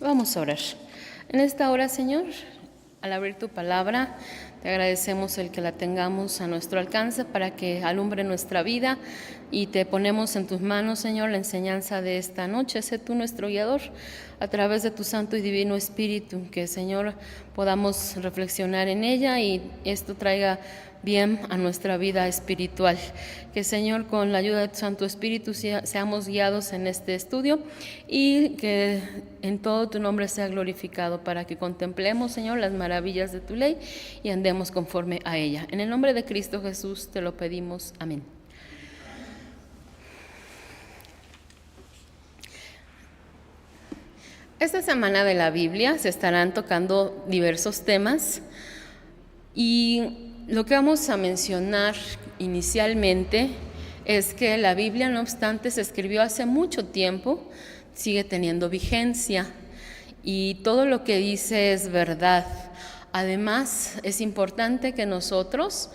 Vamos a orar. En esta hora, Señor, al abrir tu palabra, te agradecemos el que la tengamos a nuestro alcance para que alumbre nuestra vida y te ponemos en tus manos, Señor, la enseñanza de esta noche. Sé tú nuestro guiador a través de tu Santo y Divino Espíritu, que, Señor, podamos reflexionar en ella y esto traiga bien a nuestra vida espiritual. Que, Señor, con la ayuda de tu Santo Espíritu seamos guiados en este estudio y que en todo tu nombre sea glorificado, para que contemplemos, Señor, las maravillas de tu ley y andemos conforme a ella. En el nombre de Cristo Jesús te lo pedimos. Amén. Esta semana de la Biblia se estarán tocando diversos temas y lo que vamos a mencionar inicialmente es que la Biblia, no obstante, se escribió hace mucho tiempo, sigue teniendo vigencia y todo lo que dice es verdad. Además, es importante que nosotros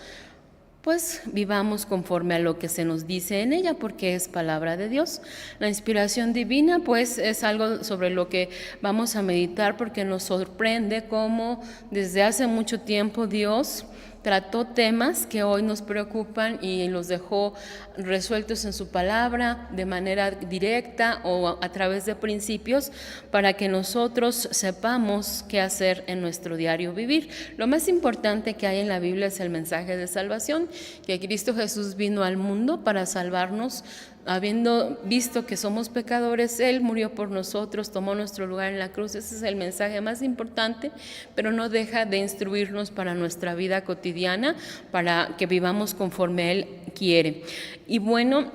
pues vivamos conforme a lo que se nos dice en ella, porque es palabra de Dios. La inspiración divina pues es algo sobre lo que vamos a meditar, porque nos sorprende cómo desde hace mucho tiempo Dios trató temas que hoy nos preocupan y los dejó resueltos en su palabra de manera directa o a través de principios, para que nosotros sepamos qué hacer en nuestro diario vivir. Lo más importante que hay en la Biblia es el mensaje de salvación, que Cristo Jesús vino al mundo para salvarnos. Habiendo visto que somos pecadores, Él murió por nosotros, tomó nuestro lugar en la cruz. Ese es el mensaje más importante, pero no deja de instruirnos para nuestra vida cotidiana, para que vivamos conforme Él quiere. Y bueno,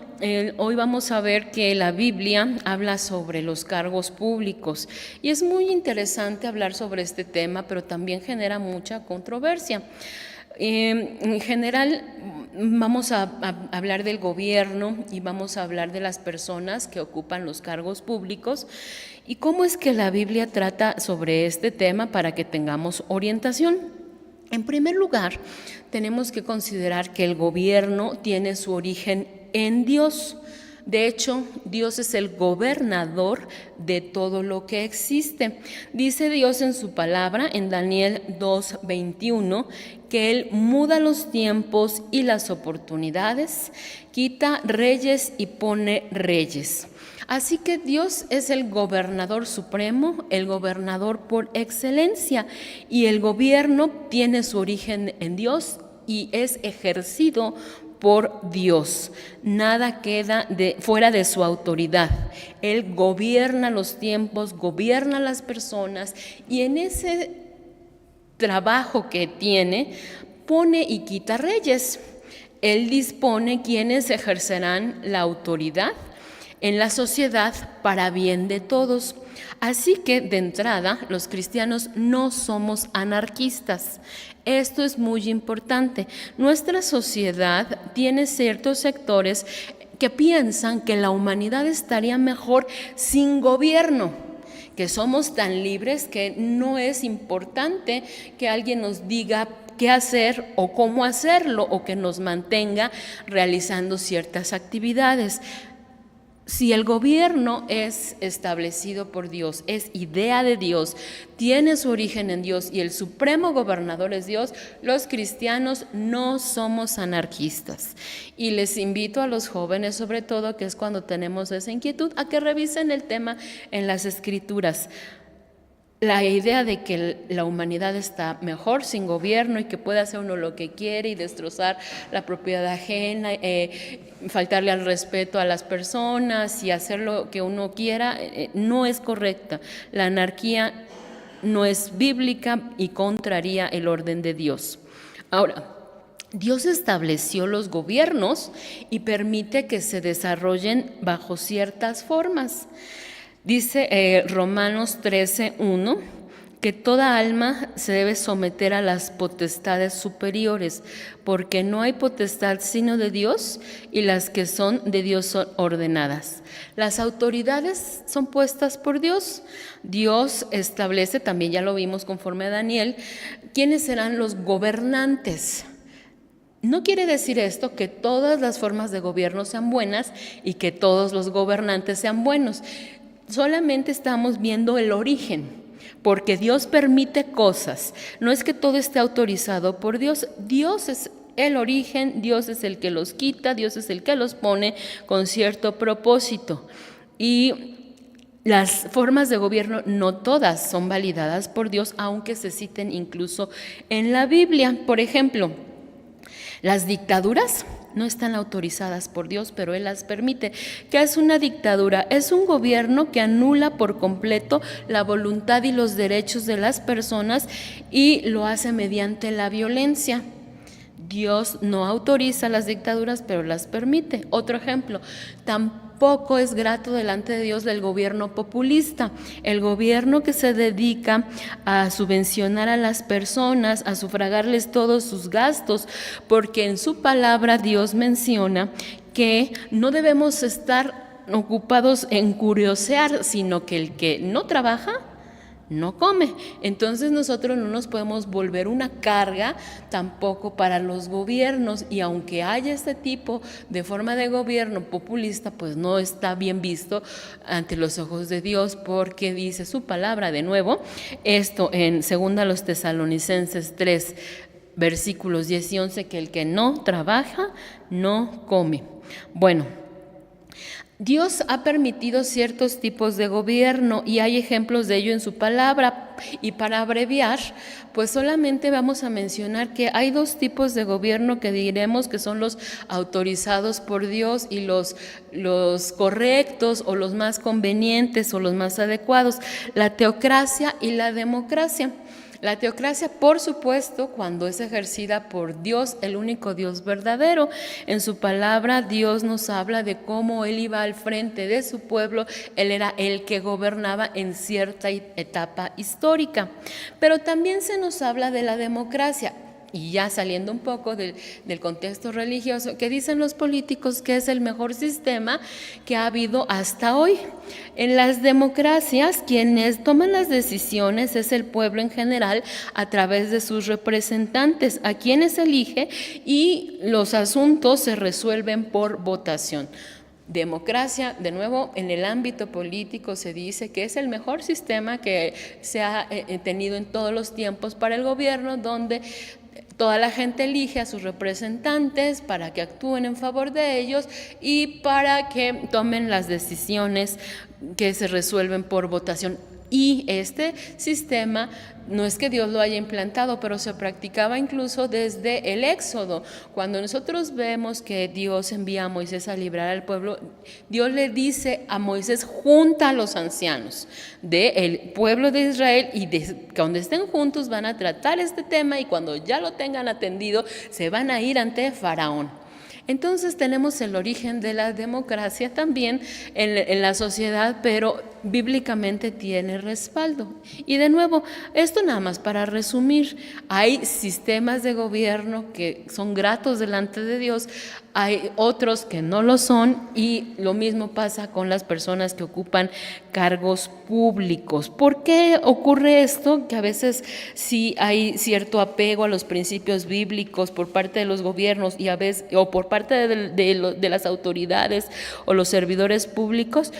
hoy vamos a ver que la Biblia habla sobre los cargos públicos y es muy interesante hablar sobre este tema, pero también genera mucha controversia. En general vamos a hablar del gobierno y vamos a hablar de las personas que ocupan los cargos públicos y cómo es que la Biblia trata sobre este tema para que tengamos orientación. En primer lugar, tenemos que considerar que el gobierno tiene su origen en Dios. De hecho, Dios es el gobernador de todo lo que existe. Dice Dios en su palabra, en Daniel 2:21, que Él muda los tiempos y las oportunidades, quita reyes y pone reyes. Así que Dios es el gobernador supremo, el gobernador por excelencia, y el gobierno tiene su origen en Dios y es ejercido por Dios. Nada queda fuera de su autoridad. Él gobierna los tiempos, gobierna las personas, y en ese trabajo que tiene, pone y quita reyes. Él dispone quienes ejercerán la autoridad en la sociedad para bien de todos. Así que, de entrada, los cristianos no somos anarquistas. Esto es muy importante. Nuestra sociedad tiene ciertos sectores que piensan que la humanidad estaría mejor sin gobierno, que somos tan libres que no es importante que alguien nos diga qué hacer o cómo hacerlo, o que nos mantenga realizando ciertas actividades. Si el gobierno es establecido por Dios, es idea de Dios, tiene su origen en Dios y el supremo gobernador es Dios, los cristianos no somos anarquistas. Y les invito a los jóvenes, sobre todo, que es cuando tenemos esa inquietud, a que revisen el tema en las Escrituras. La idea de que la humanidad está mejor sin gobierno y que puede hacer uno lo que quiere y destrozar la propiedad ajena, faltarle al respeto a las personas y hacer lo que uno quiera, no es correcta. La anarquía no es bíblica y contraría el orden de Dios. Ahora, Dios estableció los gobiernos y permite que se desarrollen bajo ciertas formas. Dice Romanos 13:1 que toda alma se debe someter a las potestades superiores, porque no hay potestad sino de Dios, y las que son de Dios son ordenadas. Las autoridades son puestas por Dios. Dios establece, también ya lo vimos conforme a Daniel, quiénes serán los gobernantes. No quiere decir esto que todas las formas de gobierno sean buenas y que todos los gobernantes sean buenos. solamente estamos viendo el origen, porque Dios permite cosas. No es que todo esté autorizado por Dios. Dios es el origen, Dios es el que los quita, Dios es el que los pone con cierto propósito. Y las formas de gobierno no todas son validadas por Dios, aunque se citen incluso en la Biblia. Por ejemplo, las dictaduras no están autorizadas por Dios, pero Él las permite. ¿Qué es una dictadura? Es un gobierno que anula por completo la voluntad y los derechos de las personas y lo hace mediante la violencia. Dios no autoriza las dictaduras, pero las permite. Otro ejemplo, tampoco es grato delante de Dios el gobierno populista, el gobierno que se dedica a subvencionar a las personas, a sufragarles todos sus gastos, porque en su palabra Dios menciona que no debemos estar ocupados en curiosear, sino que el que no trabaja no come. Entonces nosotros no nos podemos volver una carga tampoco para los gobiernos, y aunque haya este tipo de forma de gobierno populista, pues no está bien visto ante los ojos de Dios, porque dice su palabra de nuevo, esto en 2 Tesalonicenses 3, versículos 10 y 11, que el que no trabaja no come. Bueno, Dios ha permitido ciertos tipos de gobierno y hay ejemplos de ello en su palabra. Y para abreviar, pues solamente vamos a mencionar que hay dos tipos de gobierno que diremos que son los autorizados por Dios y los correctos o los más convenientes o los más adecuados: la teocracia y la democracia. La teocracia, por supuesto, cuando es ejercida por Dios, el único Dios verdadero. En su palabra, Dios nos habla de cómo Él iba al frente de su pueblo. Él era el que gobernaba en cierta etapa histórica. Pero también se nos habla de la democracia. Y ya saliendo un poco del contexto religioso, que dicen los políticos que es el mejor sistema que ha habido hasta hoy. En las democracias, quienes toman las decisiones es el pueblo en general a través de sus representantes, a quienes elige, y los asuntos se resuelven por votación. Democracia, de nuevo, en el ámbito político se dice que es el mejor sistema que se ha tenido en todos los tiempos para el gobierno, donde toda la gente elige a sus representantes para que actúen en favor de ellos y para que tomen las decisiones que se resuelven por votación. Y este sistema no es que Dios lo haya implantado, pero se practicaba incluso desde el Éxodo. Cuando nosotros vemos que Dios envía a Moisés a librar al pueblo, Dios le dice a Moisés: junta a los ancianos del pueblo de Israel y cuando estén juntos van a tratar este tema, y cuando ya lo tengan atendido se van a ir ante Faraón. Entonces tenemos el origen de la democracia también en la sociedad, pero bíblicamente tiene respaldo. Y de nuevo, esto nada más para resumir: hay sistemas de gobierno que son gratos delante de Dios, hay otros que no lo son, y lo mismo pasa con las personas que ocupan cargos públicos. ¿Por qué ocurre esto? Que a veces sí hay cierto apego a los principios bíblicos por parte de los gobiernos y a veces, o por parte de las autoridades o los servidores públicos.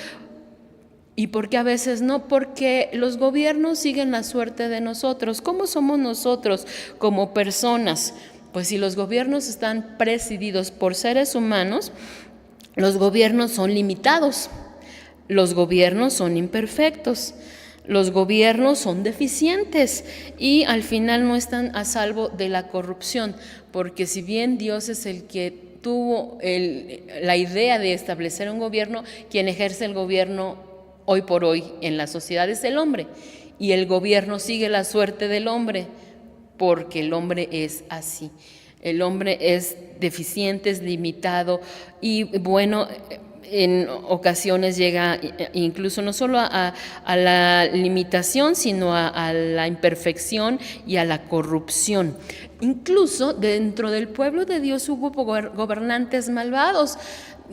¿Y por qué a veces no? Porque los gobiernos siguen la suerte de nosotros. ¿Cómo somos nosotros como personas? Pues si los gobiernos están presididos por seres humanos, los gobiernos son limitados, los gobiernos son imperfectos, los gobiernos son deficientes y al final no están a salvo de la corrupción, porque si bien Dios es el que tuvo la idea de establecer un gobierno, quien ejerce el gobierno hoy por hoy en la sociedad es el hombre, y el gobierno sigue la suerte del hombre, porque el hombre es así. El hombre es deficiente, es limitado y bueno, en ocasiones llega incluso no solo a la limitación, sino a la imperfección y a la corrupción. Incluso dentro del pueblo de Dios hubo gobernantes malvados.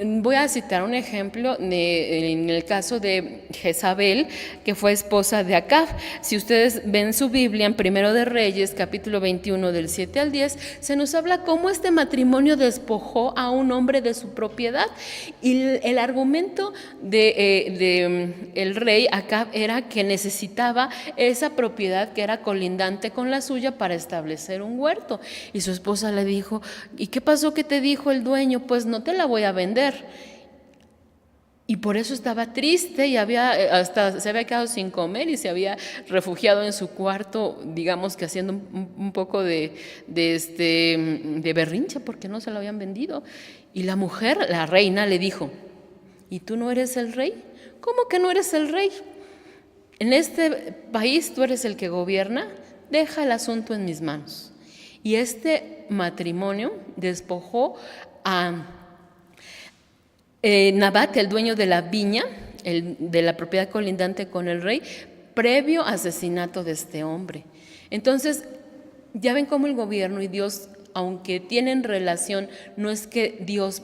Voy a citar un ejemplo en el caso de Jezabel, que fue esposa de Acab. Si ustedes ven su Biblia en Primero de Reyes, capítulo 21, del 7 al 10, se nos habla cómo este matrimonio despojó a un hombre de su propiedad. Y el argumento el rey Acab era que necesitaba esa propiedad que era colindante con la suya para establecer un huerto. Y su esposa le dijo: ¿y qué pasó? ¿Qué te dijo el dueño? Pues no te la voy a vender. Y por eso estaba triste y hasta se había quedado sin comer y se había refugiado en su cuarto, digamos que haciendo un poco de berrinche porque no se lo habían vendido. Y la mujer, la reina, le dijo: ¿y tú no eres el rey? ¿Cómo que no eres el rey? En este país tú eres el que gobierna, deja el asunto en mis manos. Y este matrimonio despojó a Nabat, el dueño de la viña, de la propiedad colindante con el rey, previo asesinato de este hombre. Entonces, ya ven cómo el gobierno y Dios, aunque tienen relación, no es que Dios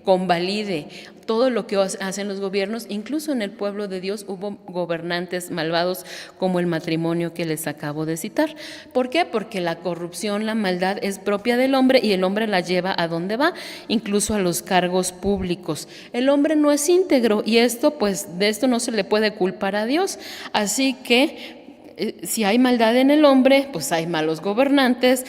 convalide todo lo que hacen los gobiernos. Incluso en el pueblo de Dios hubo gobernantes malvados como el matrimonio que les acabo de citar. ¿Por qué? Porque la corrupción, la maldad es propia del hombre y el hombre la lleva a donde va, incluso a los cargos públicos. El hombre no es íntegro y de esto no se le puede culpar a Dios. Así que si hay maldad en el hombre, pues hay malos gobernantes.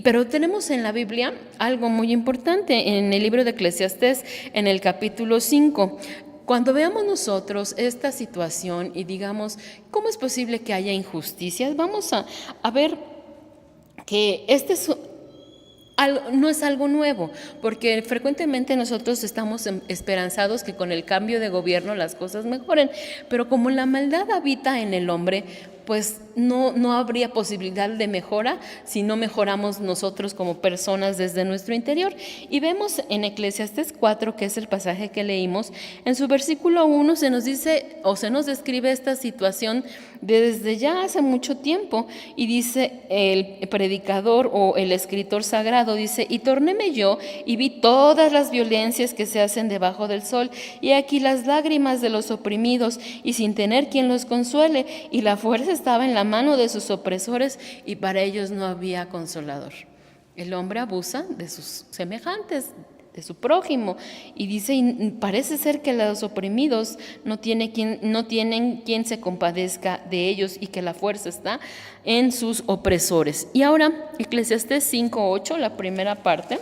Pero tenemos en la Biblia algo muy importante, en el libro de Eclesiastés, en el capítulo 5. Cuando veamos nosotros esta situación y digamos, ¿cómo es posible que haya injusticias? Vamos a ver que no es algo nuevo, porque frecuentemente nosotros estamos esperanzados que con el cambio de gobierno las cosas mejoren, pero como la maldad habita en el hombre, pues no habría posibilidad de mejora si no mejoramos nosotros como personas desde nuestro interior. Y vemos en Eclesiastés 4, que es el pasaje que leímos, en su versículo 1 se nos dice o se nos describe esta situación desde ya hace mucho tiempo, y dice el predicador o el escritor sagrado, dice: y tornéme yo y vi todas las violencias que se hacen debajo del sol, y aquí las lágrimas de los oprimidos, y sin tener quien los consuele, y la fuerza estaba en la mano de sus opresores, y para ellos no había consolador. El hombre abusa de sus semejantes, de su prójimo, y dice, y parece ser que los oprimidos no tienen quien se compadezca de ellos, y que la fuerza está en sus opresores. Y ahora, Eclesiastés 5:8, la primera parte,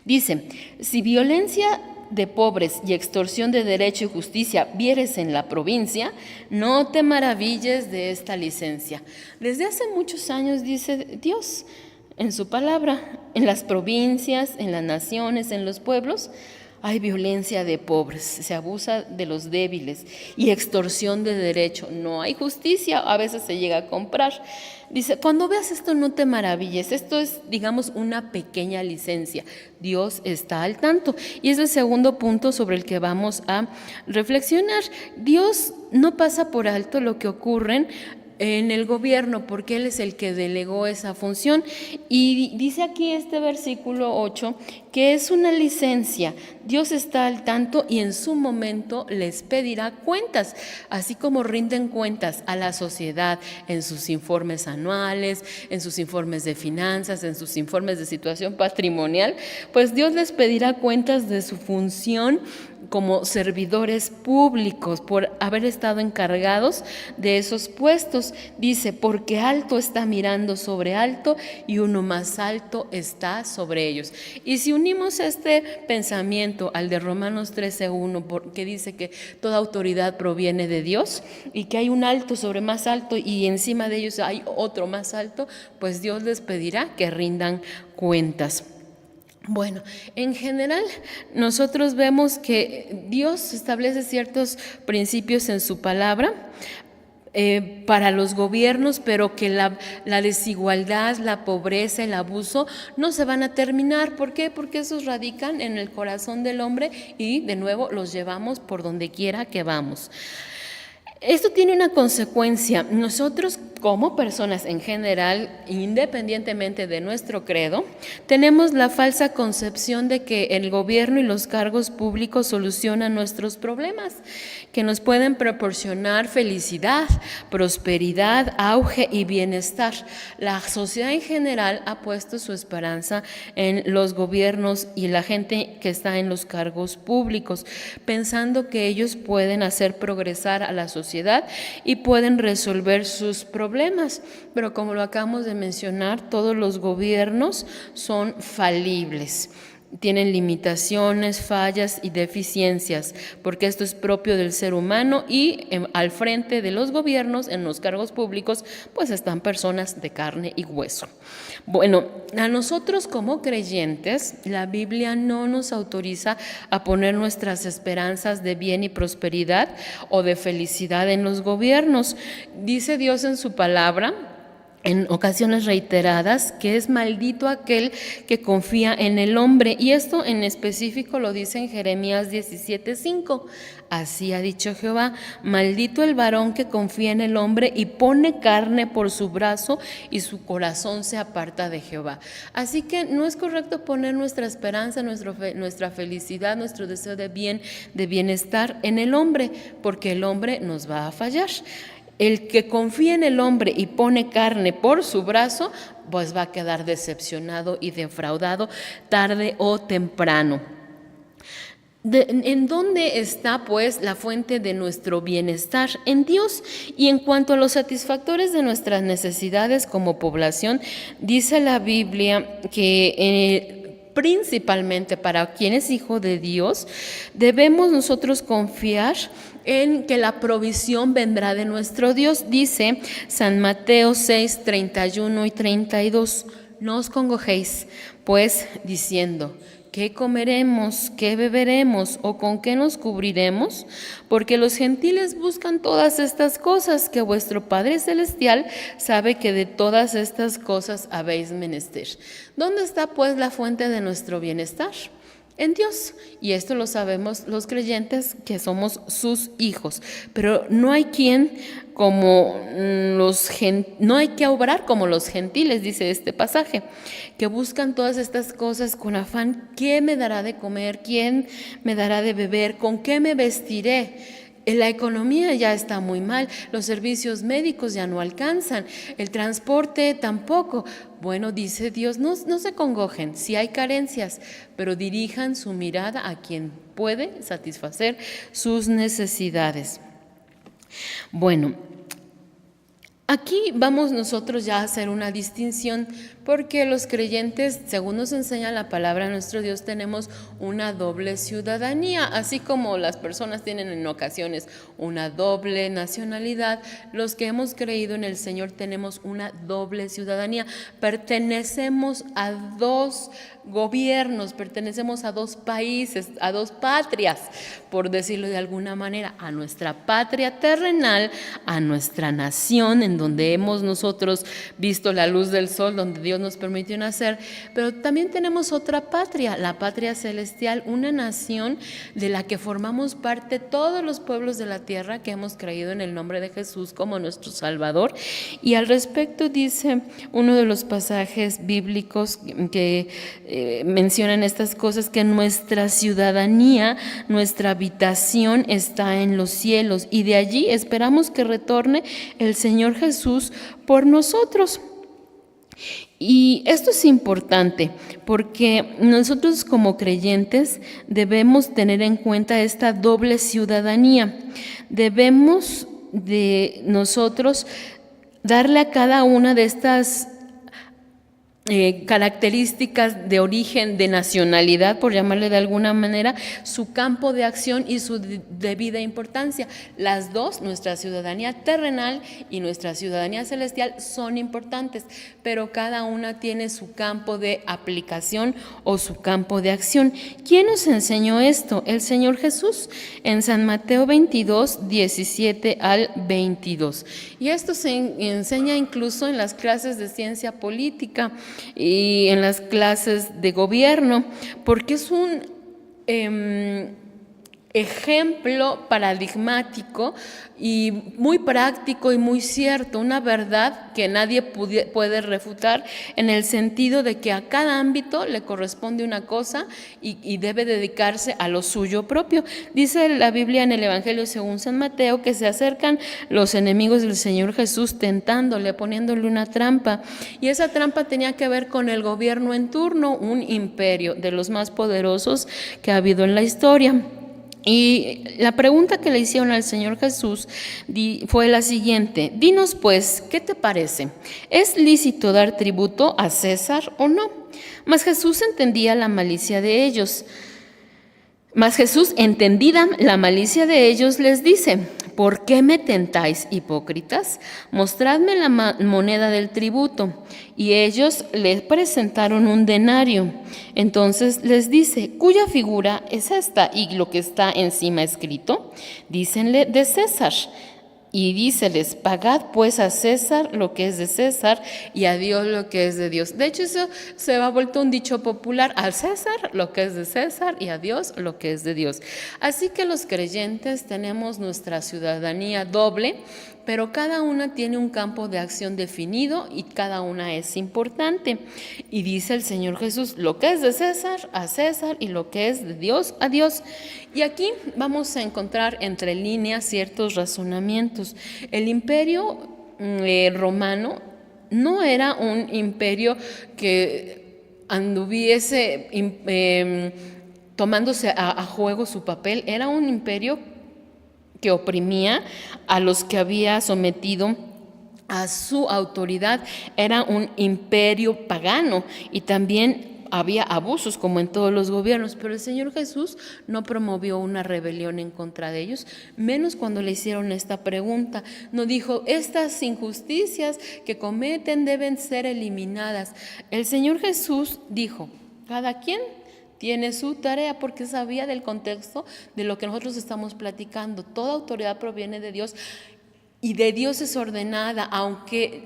dice: si violencia de pobres y extorsión de derecho y justicia vieres en la provincia, no te maravilles de esta licencia. Desde hace muchos años, dice Dios en su palabra, en las provincias, en las naciones, en los pueblos, hay violencia de pobres, se abusa de los débiles y extorsión de derecho. No hay justicia, a veces se llega a comprar. Dice, cuando veas esto no te maravilles, esto es, digamos, una pequeña licencia. Dios está al tanto. Y es el segundo punto sobre el que vamos a reflexionar. Dios no pasa por alto lo que ocurren en el gobierno, porque Él es el que delegó esa función. Y dice aquí este versículo 8 que es una licencia. Dios está al tanto y en su momento les pedirá cuentas, así como rinden cuentas a la sociedad en sus informes anuales, en sus informes de finanzas, en sus informes de situación patrimonial, pues Dios les pedirá cuentas de su función como servidores públicos por haber estado encargados de esos puestos. Dice, porque alto está mirando sobre alto y uno más alto está sobre ellos. Y si unimos este pensamiento al de Romanos 13:1, que dice que toda autoridad proviene de Dios y que hay un alto sobre más alto y encima de ellos hay otro más alto, pues Dios les pedirá que rindan cuentas. Bueno, en general nosotros vemos que Dios establece ciertos principios en su palabra para los gobiernos, pero que la desigualdad, la pobreza, el abuso no se van a terminar. ¿Por qué? Porque esos radican en el corazón del hombre y de nuevo los llevamos por donde quiera que vamos. Esto tiene una consecuencia. Nosotros como personas en general, independientemente de nuestro credo, tenemos la falsa concepción de que el gobierno y los cargos públicos solucionan nuestros problemas, que nos pueden proporcionar felicidad, prosperidad, auge y bienestar. La sociedad en general ha puesto su esperanza en los gobiernos y la gente que está en los cargos públicos, pensando que ellos pueden hacer progresar a la sociedad y pueden resolver sus problemas. Pero como lo acabamos de mencionar, todos los gobiernos son falibles. Tienen limitaciones, fallas y deficiencias, porque esto es propio del ser humano y al frente de los gobiernos, en los cargos públicos, pues están personas de carne y hueso. Bueno, a nosotros como creyentes, la Biblia no nos autoriza a poner nuestras esperanzas de bien y prosperidad o de felicidad en los gobiernos. Dice Dios en su palabra, en ocasiones reiteradas, que es maldito aquel que confía en el hombre. Y esto en específico lo dice en Jeremías 17:5. Así ha dicho Jehová, maldito el varón que confía en el hombre y pone carne por su brazo y su corazón se aparta de Jehová. Así que no es correcto poner nuestra esperanza, nuestra felicidad, nuestro deseo de bien, de bienestar en el hombre, porque el hombre nos va a fallar. El que confía en el hombre y pone carne por su brazo, pues va a quedar decepcionado y defraudado tarde o temprano. ¿En dónde está, pues, la fuente de nuestro bienestar? En Dios. Y en cuanto a los satisfactores de nuestras necesidades como población, dice la Biblia que principalmente para quien es hijo de Dios, debemos nosotros confiar en que la provisión vendrá de nuestro Dios. Dice San Mateo 6, 31 y 32, no os congojéis, pues, diciendo, ¿qué comeremos? ¿Qué beberemos? ¿O con qué nos cubriremos? Porque los gentiles buscan todas estas cosas, que vuestro Padre Celestial sabe que de todas estas cosas habéis menester. ¿Dónde está, pues, la fuente de nuestro bienestar? En Dios. Y esto lo sabemos los creyentes que somos sus hijos. Pero no hay no hay que obrar como los gentiles, dice este pasaje, que buscan todas estas cosas con afán. ¿Quién me dará de comer? ¿Quién me dará de beber? ¿Con qué me vestiré? La economía ya está muy mal, los servicios médicos ya no alcanzan, el transporte tampoco. Bueno, dice Dios, no se congojen, sí hay carencias, pero dirijan su mirada a quien puede satisfacer sus necesidades. Bueno, aquí vamos nosotros ya a hacer una distinción, porque los creyentes, según nos enseña la palabra de nuestro Dios, tenemos una doble ciudadanía, así como las personas tienen en ocasiones una doble nacionalidad. Los que hemos creído en el Señor tenemos una doble ciudadanía, pertenecemos a dos gobiernos, pertenecemos a dos países, a dos patrias, por decirlo de alguna manera, a nuestra patria terrenal, a nuestra nación en donde hemos nosotros visto la luz del sol, donde Dios nos permitió nacer, pero también tenemos otra patria, la patria celestial, una nación de la que formamos parte todos los pueblos de la tierra que hemos creído en el nombre de Jesús como nuestro Salvador. Y al respecto dice uno de los pasajes bíblicos que mencionan estas cosas, que nuestra ciudadanía, nuestra habitación está en los cielos, y de allí esperamos que retorne el Señor Jesús por nosotros. Y esto es importante porque nosotros como creyentes debemos tener en cuenta esta doble ciudadanía. Debemos de nosotros darle a cada una de estas características de origen, de nacionalidad, por llamarle de alguna manera, su campo de acción y su debida importancia. Las dos, nuestra ciudadanía terrenal y nuestra ciudadanía celestial, son importantes, pero cada una tiene su campo de aplicación o su campo de acción. ¿Quién nos enseñó esto? El Señor Jesús, en San Mateo 22, 17 al 22. Y esto se enseña incluso en las clases de ciencia política y en las clases de gobierno, porque es ejemplo paradigmático y muy práctico y muy cierto, una verdad que nadie puede refutar, en el sentido de que a cada ámbito le corresponde una cosa y debe dedicarse a lo suyo propio. Dice la Biblia en el Evangelio según San Mateo que se acercan los enemigos del Señor Jesús tentándole, poniéndole una trampa, y esa trampa tenía que ver con el gobierno en turno, un imperio de los más poderosos que ha habido en la historia. Y la pregunta que le hicieron al Señor Jesús fue la siguiente: dinos pues, ¿qué te parece? ¿Es lícito dar tributo a César o no? Mas Jesús entendía la malicia de ellos. Entendida la malicia de ellos, les dice: ¿por qué me tentáis, hipócritas? Mostradme la moneda del tributo. Y ellos les presentaron un denario. Entonces les dice: ¿cuya figura es esta y lo que está encima escrito? Dícenle: de César. Y díceles: pagad pues a César lo que es de César y a Dios lo que es de Dios. De hecho, eso se ha vuelto un dicho popular: al César lo que es de César y a Dios lo que es de Dios. Así que los creyentes tenemos nuestra ciudadanía doble, pero cada una tiene un campo de acción definido y cada una es importante. Y dice el Señor Jesús: lo que es de César, a César, y lo que es de Dios, a Dios. Y aquí vamos a encontrar entre líneas ciertos razonamientos. El imperio romano no era un imperio que anduviese tomándose a juego su papel, era un imperio que oprimía a los que había sometido a su autoridad. Era un imperio pagano y también había abusos como en todos los gobiernos, pero el Señor Jesús no promovió una rebelión en contra de ellos, menos cuando le hicieron esta pregunta. No dijo: estas injusticias que cometen deben ser eliminadas. El Señor Jesús dijo: cada quien tiene su tarea, porque sabía del contexto de lo que nosotros estamos platicando. Toda autoridad proviene de Dios y de Dios es ordenada, aunque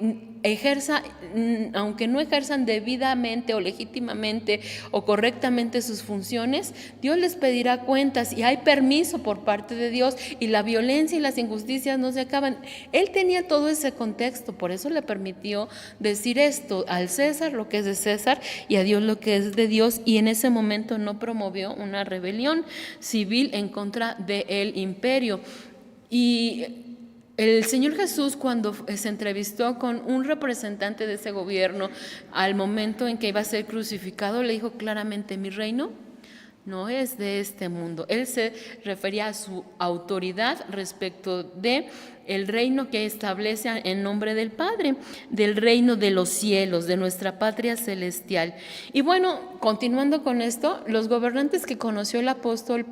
no ejerzan debidamente o legítimamente o correctamente sus funciones, Dios les pedirá cuentas y hay permiso por parte de Dios, y la violencia y las injusticias no se acaban. Él tenía todo ese contexto, por eso le permitió decir esto: al César lo que es de César y a Dios lo que es de Dios, y en ese momento no promovió una rebelión civil en contra del imperio. Y el Señor Jesús, cuando se entrevistó con un representante de ese gobierno al momento en que iba a ser crucificado, le dijo claramente: mi reino no es de este mundo. Él se refería a su autoridad respecto de el reino que establece en nombre del Padre, del reino de los cielos, de nuestra patria celestial. Y bueno, continuando con esto, los gobernantes que conoció el apóstol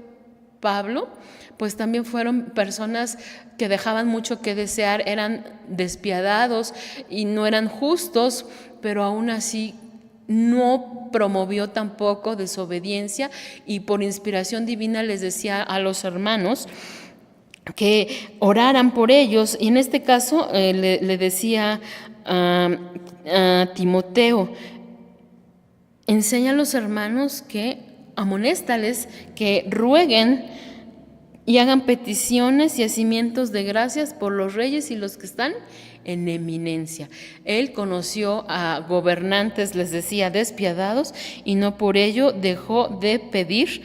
Pablo, pues también fueron personas que dejaban mucho que desear, eran despiadados y no eran justos, pero aún así no promovió tampoco desobediencia, y por inspiración divina les decía a los hermanos que oraran por ellos. Y en este caso le decía a Timoteo: enseña a los hermanos que amonéstales, que rueguen y hagan peticiones y hacimientos de gracias por los reyes y los que están en eminencia. Él conoció a gobernantes, les decía, despiadados, y no por ello dejó de pedir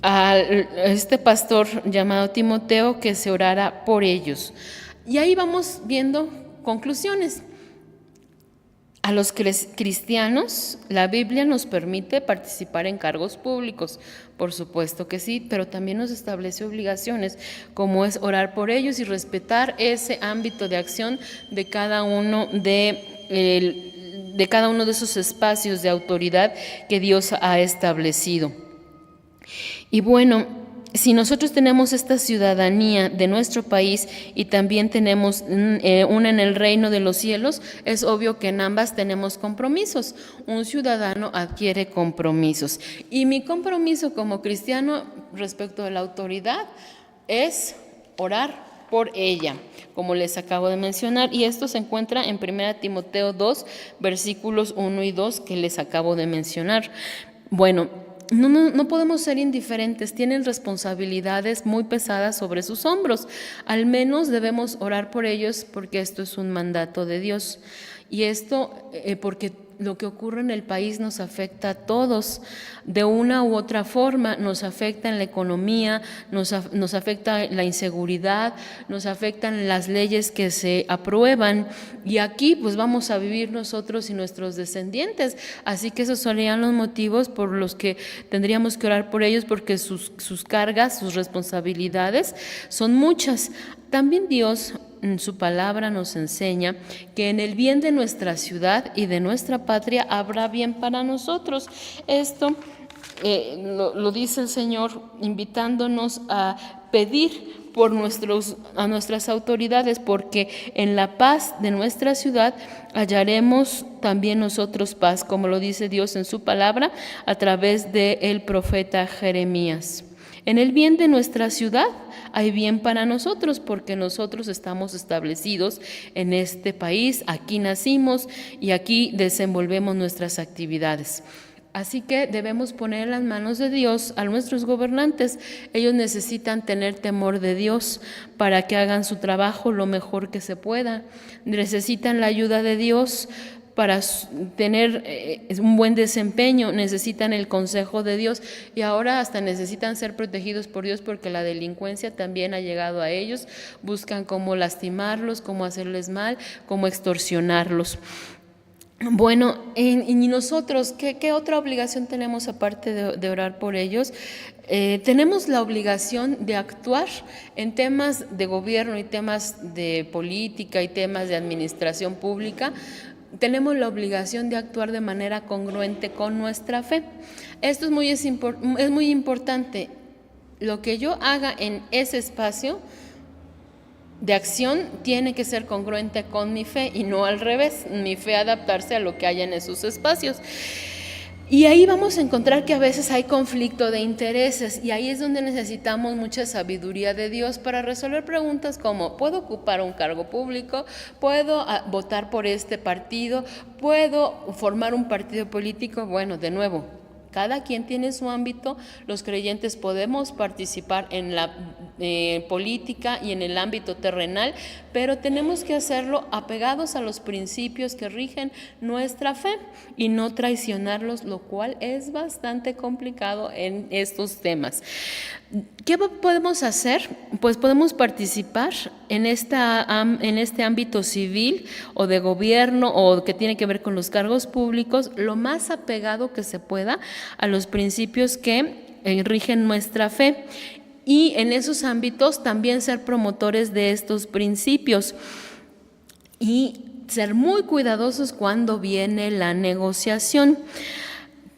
a este pastor llamado Timoteo que se orara por ellos. Y ahí vamos viendo conclusiones. A los cristianos, la Biblia nos permite participar en cargos públicos, por supuesto que sí, pero también nos establece obligaciones, como es orar por ellos y respetar ese ámbito de acción de cada uno de esos espacios de autoridad que Dios ha establecido. Y bueno, si nosotros tenemos esta ciudadanía de nuestro país y también tenemos una en el reino de los cielos, es obvio que en ambas tenemos compromisos. Un ciudadano adquiere compromisos. Y mi compromiso como cristiano respecto de la autoridad es orar por ella, como les acabo de mencionar, y esto se encuentra en 1 Timoteo 2, versículos 1 y 2 que les acabo de mencionar. Bueno, no podemos ser indiferentes, tienen responsabilidades muy pesadas sobre sus hombros. Al menos debemos orar por ellos porque esto es un mandato de Dios. Y esto porque lo que ocurre en el país nos afecta a todos, de una u otra forma, nos afecta en la economía, nos afecta la inseguridad, nos afectan las leyes que se aprueban, y aquí pues vamos a vivir nosotros y nuestros descendientes, así que esos serían los motivos por los que tendríamos que orar por ellos, porque sus cargas, sus responsabilidades son muchas. También Dios en su palabra nos enseña que en el bien de nuestra ciudad y de nuestra patria habrá bien para nosotros. Esto lo dice el Señor invitándonos a pedir a nuestras autoridades, porque en la paz de nuestra ciudad hallaremos también nosotros paz, como lo dice Dios en su palabra a través del profeta Jeremías. En el bien de nuestra ciudad hay bien para nosotros, porque nosotros estamos establecidos en este país, aquí nacimos y aquí desenvolvemos nuestras actividades. Así que debemos poner en las manos de Dios a nuestros gobernantes. Ellos necesitan tener temor de Dios para que hagan su trabajo lo mejor que se pueda. Necesitan la ayuda de Dios para tener un buen desempeño, necesitan el consejo de Dios, y ahora hasta necesitan ser protegidos por Dios, porque la delincuencia también ha llegado a ellos. Buscan cómo lastimarlos, cómo hacerles mal, cómo extorsionarlos. Bueno, y nosotros, ¿qué otra obligación tenemos aparte de orar por ellos? Tenemos la obligación de actuar en temas de gobierno y temas de política y temas de administración pública. Tenemos la obligación de actuar de manera congruente con nuestra fe. Esto es muy importante. Lo que yo haga en ese espacio de acción tiene que ser congruente con mi fe y no al revés, mi fe adaptarse a lo que haya en esos espacios. Y ahí vamos a encontrar que a veces hay conflicto de intereses, y ahí es donde necesitamos mucha sabiduría de Dios para resolver preguntas como: ¿puedo ocupar un cargo público? ¿Puedo votar por este partido? ¿Puedo formar un partido político? Bueno, de nuevo, cada quien tiene su ámbito. Los creyentes podemos participar en la política y en el ámbito terrenal, pero tenemos que hacerlo apegados a los principios que rigen nuestra fe y no traicionarlos, lo cual es bastante complicado en estos temas. ¿Qué podemos hacer? Pues podemos participar en este ámbito civil o de gobierno, o que tiene que ver con los cargos públicos, lo más apegado que se pueda a los principios que rigen nuestra fe, y en esos ámbitos también ser promotores de estos principios y ser muy cuidadosos cuando viene la negociación.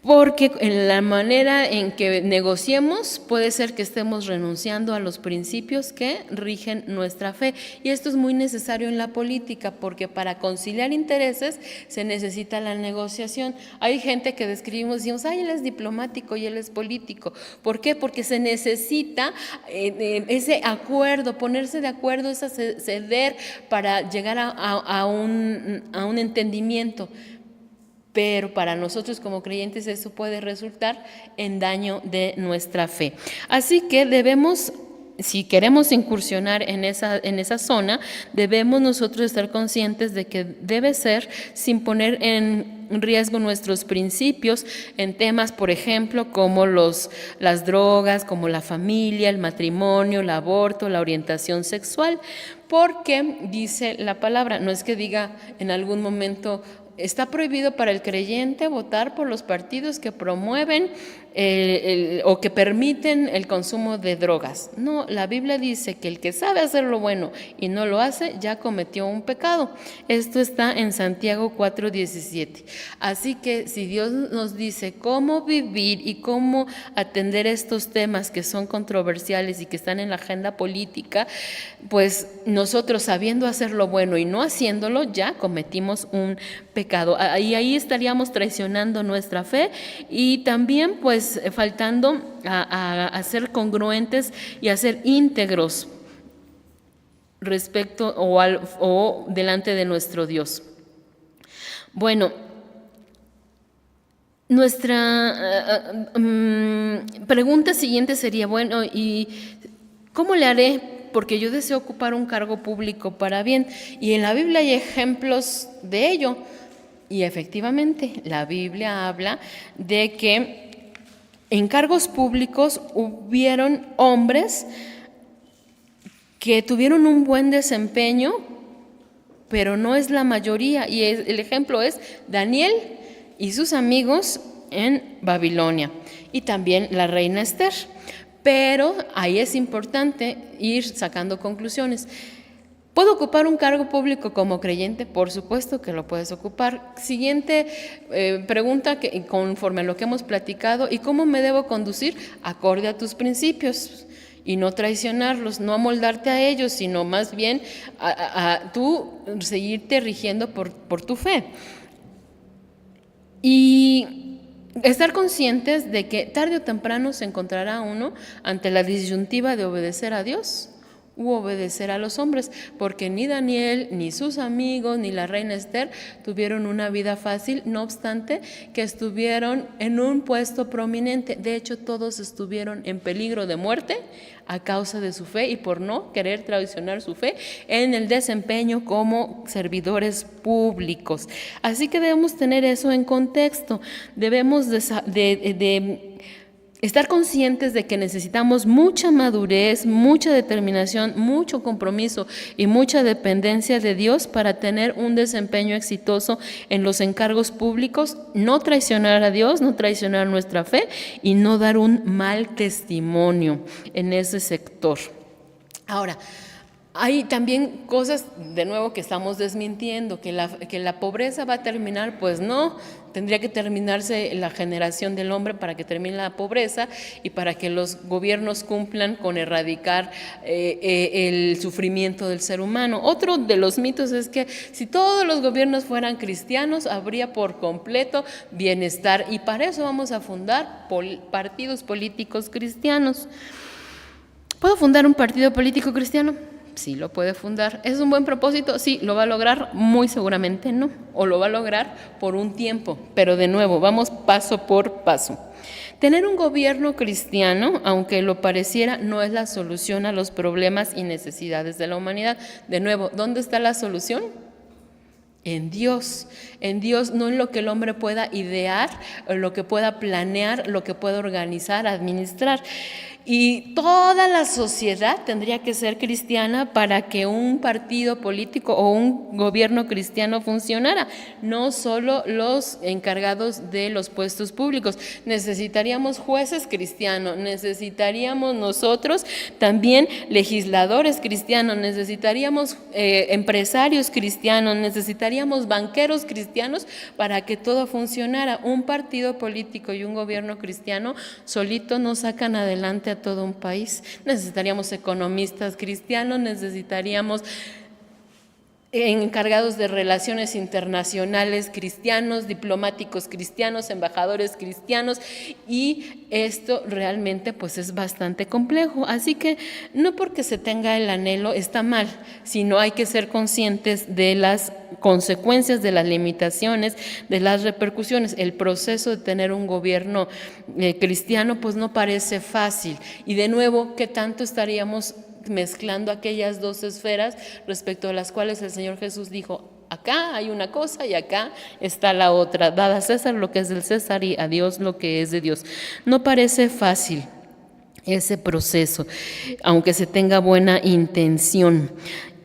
Porque en la manera en que negociemos puede ser que estemos renunciando a los principios que rigen nuestra fe. Y esto es muy necesario en la política, porque para conciliar intereses se necesita la negociación. Hay gente que decimos, él es diplomático y él es político. ¿Por qué? Porque se necesita ese acuerdo, ponerse de acuerdo, ceder para llegar a un entendimiento. Pero para nosotros como creyentes eso puede resultar en daño de nuestra fe. Así que debemos, si queremos incursionar en esa zona, debemos nosotros estar conscientes de que debe ser sin poner en riesgo nuestros principios en temas, por ejemplo, como las drogas, como la familia, el matrimonio, el aborto, la orientación sexual, porque dice la palabra, no es que diga en algún momento: está prohibido para el creyente votar por los partidos que promueven o que permiten el consumo de drogas. No, la Biblia dice que el que sabe hacer lo bueno y no lo hace, ya cometió un pecado. Esto está en Santiago 4:17. Así que si Dios nos dice cómo vivir y cómo atender estos temas que son controversiales y que están en la agenda política, pues nosotros, sabiendo hacer lo bueno y no haciéndolo, ya cometimos un pecado. Y ahí estaríamos traicionando nuestra fe, y también pues faltando a ser congruentes y a ser íntegros respecto o delante de nuestro Dios. Bueno, Nuestra pregunta siguiente sería, bueno, ¿y cómo le haré? Porque yo deseo ocupar un cargo público para bien. Y en la Biblia hay ejemplos de ello. Y efectivamente, la Biblia habla de que en cargos públicos hubieron hombres que tuvieron un buen desempeño, pero no es la mayoría. Y el ejemplo es Daniel y sus amigos en Babilonia, y también la reina Esther. Pero ahí es importante ir sacando conclusiones. ¿Puedo ocupar un cargo público como creyente? Por supuesto que lo puedes ocupar. Siguiente pregunta, que conforme a lo que hemos platicado, ¿y cómo me debo conducir? Acorde a tus principios y no traicionarlos, no amoldarte a ellos, sino más bien a tú seguirte rigiendo por tu fe. Y estar conscientes de que tarde o temprano se encontrará uno ante la disyuntiva de obedecer a Dios u obedecer a los hombres, porque ni Daniel, ni sus amigos, ni la reina Esther tuvieron una vida fácil, no obstante que estuvieron en un puesto prominente. De hecho, todos estuvieron en peligro de muerte a causa de su fe y por no querer traicionar su fe en el desempeño como servidores públicos. Así que debemos tener eso en contexto, debemos de estar conscientes de que necesitamos mucha madurez, mucha determinación, mucho compromiso y mucha dependencia de Dios para tener un desempeño exitoso en los encargos públicos, no traicionar a Dios, no traicionar nuestra fe y no dar un mal testimonio en ese sector. Ahora, hay también cosas, de nuevo, que estamos desmintiendo, que la pobreza va a terminar. Pues no, tendría que terminarse la generación del hombre para que termine la pobreza y para que los gobiernos cumplan con erradicar el sufrimiento del ser humano. Otro de los mitos es que si todos los gobiernos fueran cristianos, habría por completo bienestar, y para eso vamos a fundar partidos políticos cristianos. ¿Puedo fundar un partido político cristiano? Sí, lo puede fundar. ¿Es un buen propósito? Sí. ¿Lo va a lograr? Muy seguramente no. O lo va a lograr por un tiempo. Pero de nuevo, vamos paso por paso. Tener un gobierno cristiano, aunque lo pareciera, no es la solución a los problemas y necesidades de la humanidad. De nuevo, ¿dónde está la solución? En Dios, no en lo que el hombre pueda idear, lo que pueda planear, lo que pueda organizar, administrar. Y toda la sociedad tendría que ser cristiana para que un partido político o un gobierno cristiano funcionara, no solo los encargados de los puestos públicos. Necesitaríamos jueces cristianos, necesitaríamos nosotros también legisladores cristianos, necesitaríamos empresarios cristianos, necesitaríamos banqueros cristianos para que todo funcionara. Un partido político y un gobierno cristiano solito no sacan adelante a todo un país. Necesitaríamos economistas cristianos, necesitaríamos encargados de relaciones internacionales cristianos, diplomáticos cristianos, embajadores cristianos, y esto realmente pues es bastante complejo. Así que no porque se tenga el anhelo está mal, sino hay que ser conscientes de las consecuencias, de las limitaciones, de las repercusiones. El proceso de tener un gobierno cristiano pues no parece fácil, y de nuevo, ¿qué tanto estaríamos mezclando aquellas dos esferas respecto a las cuales el Señor Jesús dijo: acá hay una cosa y acá está la otra, dad a César lo que es del César y a Dios lo que es de Dios? No parece fácil ese proceso, aunque se tenga buena intención.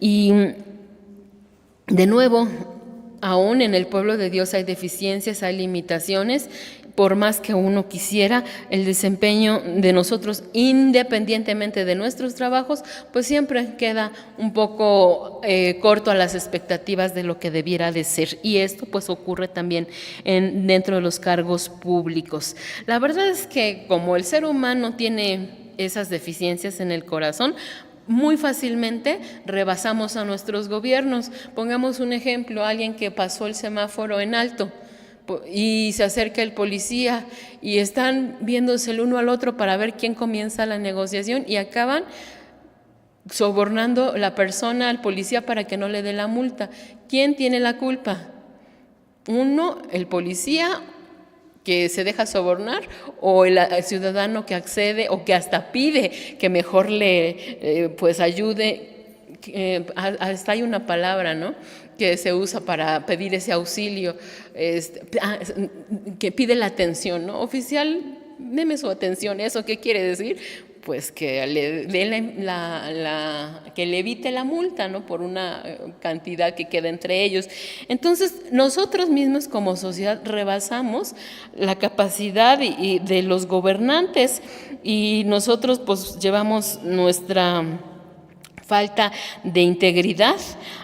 Y de nuevo, aún en el pueblo de Dios hay deficiencias, hay limitaciones. Por más que uno quisiera, el desempeño de nosotros, independientemente de nuestros trabajos, pues siempre queda un poco corto a las expectativas de lo que debiera de ser. Y esto pues ocurre también dentro de los cargos públicos. La verdad es que como el ser humano tiene esas deficiencias en el corazón, muy fácilmente rebasamos a nuestros gobiernos. Pongamos un ejemplo: alguien que pasó el semáforo en alto y se acerca el policía y están viéndose el uno al otro para ver quién comienza la negociación, y acaban sobornando la persona al policía para que no le dé la multa. ¿Quién tiene la culpa? Uno, el policía, que se deja sobornar, o el ciudadano que accede o que hasta pide que mejor le pues ayude. Hasta hay una palabra, ¿no?, que se usa para pedir ese auxilio, que pide la atención, ¿no? Oficial, deme su atención. ¿Eso qué quiere decir? Pues que le dé que le evite la multa, ¿no?, por una cantidad que queda entre ellos. Entonces, nosotros mismos como sociedad rebasamos la capacidad de los gobernantes, y nosotros pues llevamos nuestra falta de integridad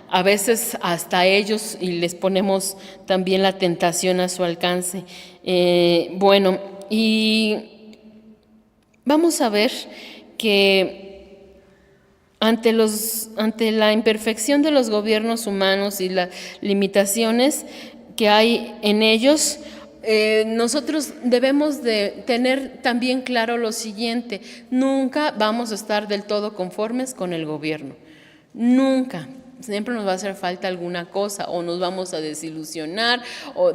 a veces hasta ellos, y les ponemos también la tentación a su alcance. Bueno, y vamos a ver que ante la imperfección de los gobiernos humanos y las limitaciones que hay en ellos, nosotros debemos de tener también claro lo siguiente: nunca vamos a estar del todo conformes con el gobierno, nunca. Siempre nos va a hacer falta alguna cosa, o nos vamos a desilusionar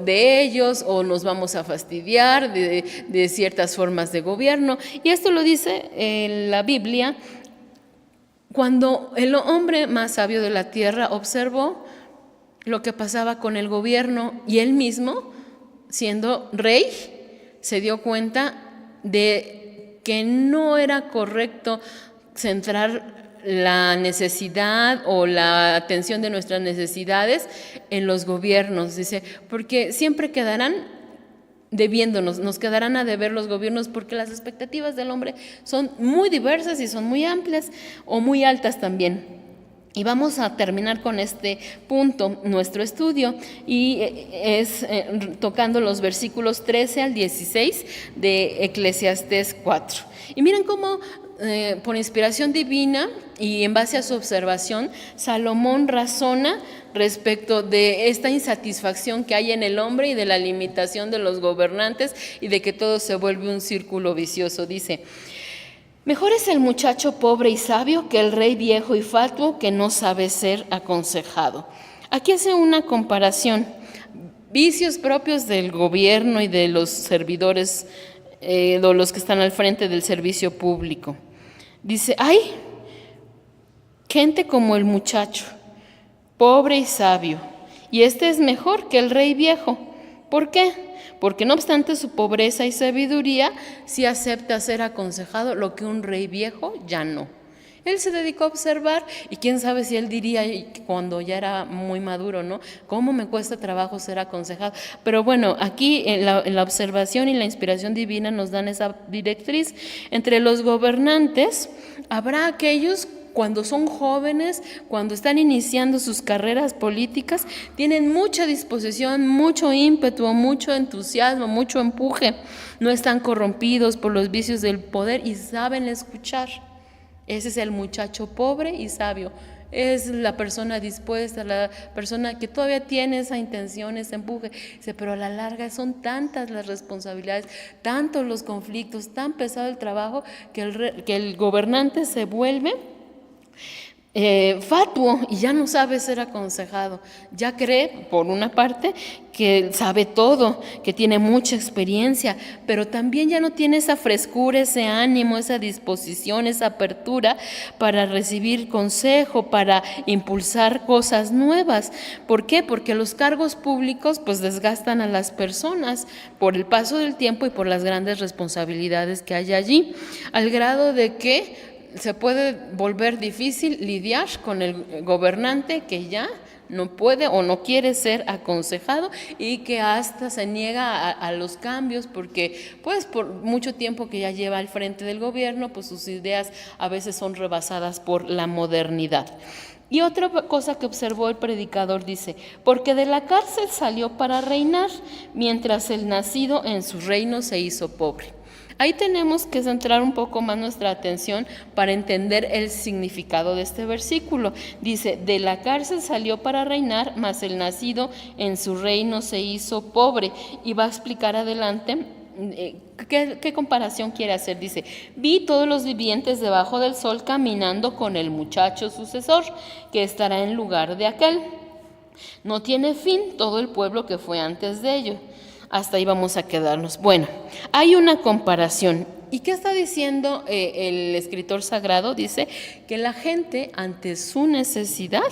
de ellos, o nos vamos a fastidiar de ciertas formas de gobierno. Y esto lo dice la Biblia, cuando el hombre más sabio de la tierra observó lo que pasaba con el gobierno, y él mismo, siendo rey, se dio cuenta de que no era correcto centrar la necesidad o la atención de nuestras necesidades en los gobiernos. Dice, porque siempre quedarán debiéndonos, nos quedarán a deber los gobiernos, porque las expectativas del hombre son muy diversas y son muy amplias o muy altas también. Y vamos a terminar con este punto nuestro estudio, y es tocando los versículos 13 al 16 de Eclesiastés 4. Y miren cómo por inspiración divina y en base a su observación, Salomón razona respecto de esta insatisfacción que hay en el hombre y de la limitación de los gobernantes y de que todo se vuelve un círculo vicioso. Dice: mejor es el muchacho pobre y sabio que el rey viejo y fatuo que no sabe ser aconsejado. Aquí hace una comparación, vicios propios del gobierno y de los servidores, de los que están al frente del servicio público. Dice, hay gente como el muchacho, pobre y sabio, y este es mejor que el rey viejo. ¿Por qué? Porque no obstante su pobreza y sabiduría, sí acepta ser aconsejado, lo que un rey viejo ya no. Él se dedicó a observar, y quién sabe si él diría cuando ya era muy maduro, ¿no? ¿Cómo me cuesta trabajo ser aconsejado? Pero bueno, aquí en la observación y la inspiración divina nos dan esa directriz. Entre los gobernantes habrá aquellos, cuando son jóvenes, cuando están iniciando sus carreras políticas, tienen mucha disposición, mucho ímpetu, mucho entusiasmo, mucho empuje, no están corrompidos por los vicios del poder y saben escuchar. Ese es el muchacho pobre y sabio. Es la persona dispuesta, la persona que todavía tiene esa intención, ese empuje. Dice, pero a la larga son tantas las responsabilidades, tantos los conflictos, tan pesado el trabajo, que el gobernante se vuelve fatuo y ya no sabe ser aconsejado. Ya cree, por una parte, que sabe todo, que tiene mucha experiencia, pero también ya no tiene esa frescura, ese ánimo, esa disposición, esa apertura para recibir consejo, para impulsar cosas nuevas. ¿Por qué? Porque los cargos públicos pues desgastan a las personas por el paso del tiempo y por las grandes responsabilidades que hay allí, al grado de que se puede volver difícil lidiar con el gobernante que ya no puede o no quiere ser aconsejado y que hasta se niega a los cambios, porque pues por mucho tiempo que ya lleva al frente del gobierno, pues sus ideas a veces son rebasadas por la modernidad. Y otra cosa que observó el predicador dice, porque de la cárcel salió para reinar, mientras el nacido en su reino se hizo pobre. Ahí tenemos que centrar un poco más nuestra atención para entender el significado de este versículo. Dice, de la cárcel salió para reinar, mas el nacido en su reino se hizo pobre. Y va a explicar adelante ¿qué comparación quiere hacer? Dice, vi todos los vivientes debajo del sol caminando con el muchacho sucesor, que estará en lugar de aquel. No tiene fin todo el pueblo que fue antes de ello. Hasta ahí vamos a quedarnos. Bueno, hay una comparación. ¿Y qué está diciendo el escritor sagrado? Dice que la gente ante su necesidad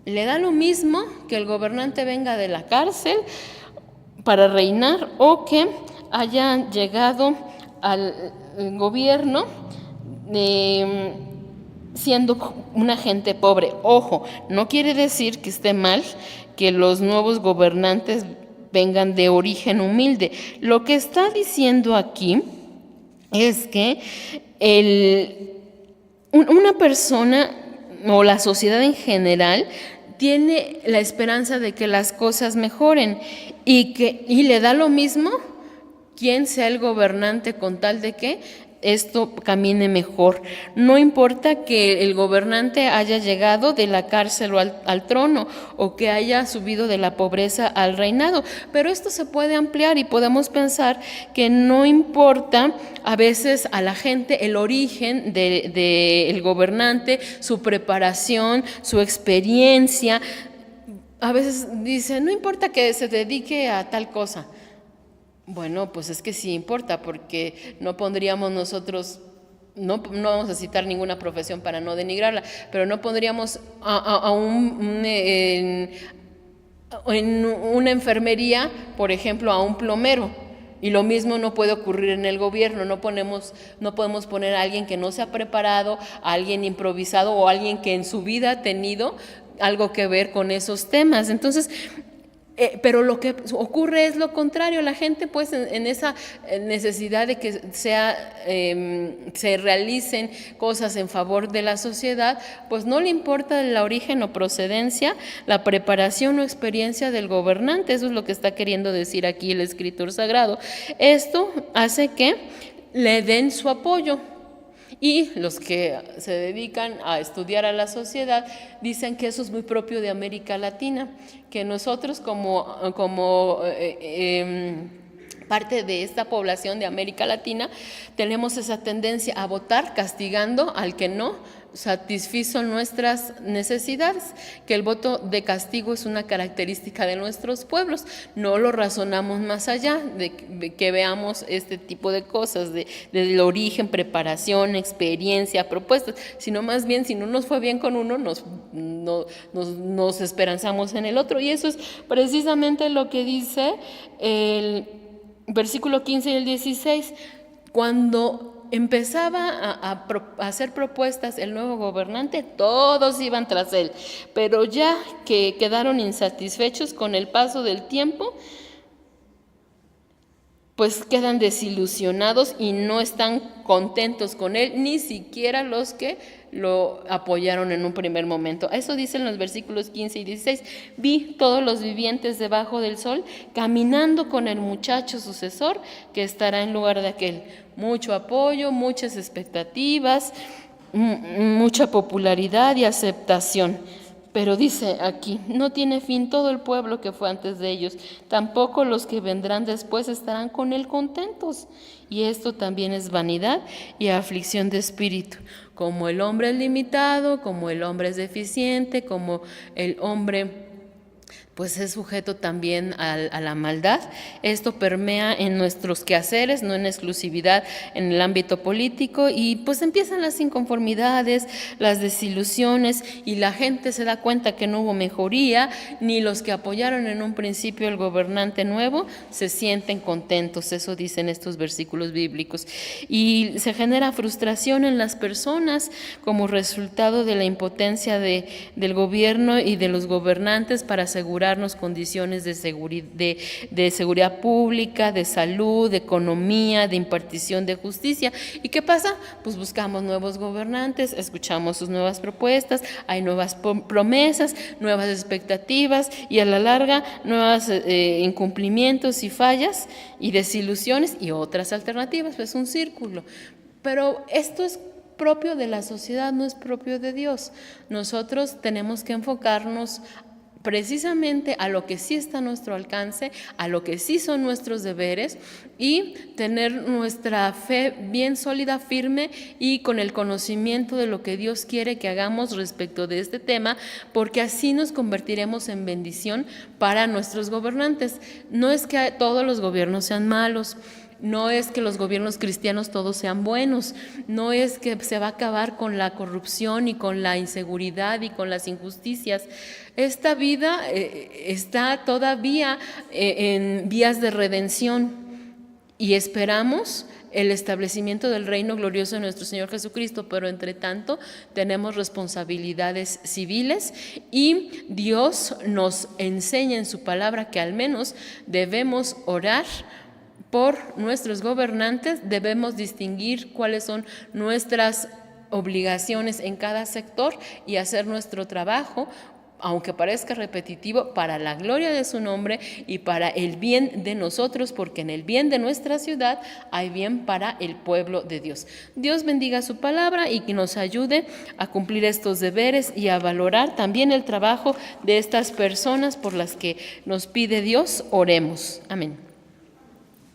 le da lo mismo que el gobernante venga de la cárcel para reinar o que haya llegado al gobierno siendo una gente pobre. Ojo, no quiere decir que esté mal que los nuevos gobernantes vengan de origen humilde. Lo que está diciendo aquí es que una persona o la sociedad en general tiene la esperanza de que las cosas mejoren y le da lo mismo quién sea el gobernante con tal de que esto camine mejor. No importa que el gobernante haya llegado de la cárcel o al trono o que haya subido de la pobreza al reinado, pero esto se puede ampliar y podemos pensar que no importa a veces a la gente el origen del gobernante, su preparación, su experiencia. A veces dice, no importa que se dedique a tal cosa. Bueno, pues es que sí importa, porque no pondríamos nosotros, no vamos a citar ninguna profesión para no denigrarla, pero no pondríamos en una enfermería, por ejemplo, a un plomero. Y lo mismo no puede ocurrir en el gobierno, no podemos poner a alguien que no se ha preparado, a alguien improvisado o a alguien que en su vida ha tenido algo que ver con esos temas. Entonces, pero lo que ocurre es lo contrario, la gente pues en esa necesidad de que se realicen cosas en favor de la sociedad, pues no le importa el origen o procedencia, la preparación o experiencia del gobernante. Eso es lo que está queriendo decir aquí el escritor sagrado. Esto hace que le den su apoyo. Y los que se dedican a estudiar a la sociedad dicen que eso es muy propio de América Latina, que nosotros como parte de esta población de América Latina tenemos esa tendencia a votar castigando al que no satisfizo nuestras necesidades, que el voto de castigo es una característica de nuestros pueblos. No lo razonamos más allá de que veamos este tipo de cosas, del origen, preparación, experiencia, propuestas, sino más bien si no nos fue bien con uno, nos esperanzamos en el otro. Y eso es precisamente lo que dice el versículo 15 y el 16, cuando empezaba a hacer propuestas el nuevo gobernante, todos iban tras él, pero ya que quedaron insatisfechos con el paso del tiempo, pues quedan desilusionados y no están contentos con él, ni siquiera los que lo apoyaron en un primer momento. Eso dicen los versículos 15 y 16. Vi todos los vivientes debajo del sol caminando con el muchacho sucesor que estará en lugar de aquel. Mucho apoyo, muchas expectativas, mucha popularidad y aceptación. Pero dice aquí, no tiene fin todo el pueblo que fue antes de ellos, tampoco los que vendrán después estarán con él contentos. Y esto también es vanidad y aflicción de espíritu. Como el hombre es limitado, como el hombre es deficiente, como el hombre pues es sujeto también a la maldad. Esto permea en nuestros quehaceres, no en exclusividad en el ámbito político, y pues empiezan las inconformidades, las desilusiones, y la gente se da cuenta que no hubo mejoría, ni los que apoyaron en un principio al gobernante nuevo se sienten contentos. Eso dicen estos versículos bíblicos. Y se genera frustración en las personas como resultado de la impotencia del gobierno y de los gobernantes para asegurar condiciones de seguridad pública, de salud, de economía, de impartición de justicia. ¿Y qué pasa? Pues buscamos nuevos gobernantes, escuchamos sus nuevas propuestas, hay nuevas promesas, nuevas expectativas y a la larga nuevos incumplimientos y fallas y desilusiones y otras alternativas. Pues es un círculo. Pero esto es propio de la sociedad, no es propio de Dios. Nosotros tenemos que enfocarnos precisamente a lo que sí está a nuestro alcance, a lo que sí son nuestros deberes, y tener nuestra fe bien sólida, firme y con el conocimiento de lo que Dios quiere que hagamos respecto de este tema, porque así nos convertiremos en bendición para nuestros gobernantes. No es que todos los gobiernos sean malos, no es que los gobiernos cristianos todos sean buenos, no es que se va a acabar con la corrupción y con la inseguridad y con las injusticias. Esta vida está todavía en vías de redención y esperamos el establecimiento del reino glorioso de nuestro Señor Jesucristo, pero entre tanto tenemos responsabilidades civiles y Dios nos enseña en su palabra que al menos debemos orar por nuestros gobernantes, debemos distinguir cuáles son nuestras obligaciones en cada sector y hacer nuestro trabajo, aunque parezca repetitivo, para la gloria de su nombre y para el bien de nosotros, porque en el bien de nuestra ciudad hay bien para el pueblo de Dios. Dios bendiga su palabra y que nos ayude a cumplir estos deberes y a valorar también el trabajo de estas personas por las que nos pide Dios. Oremos. Amén.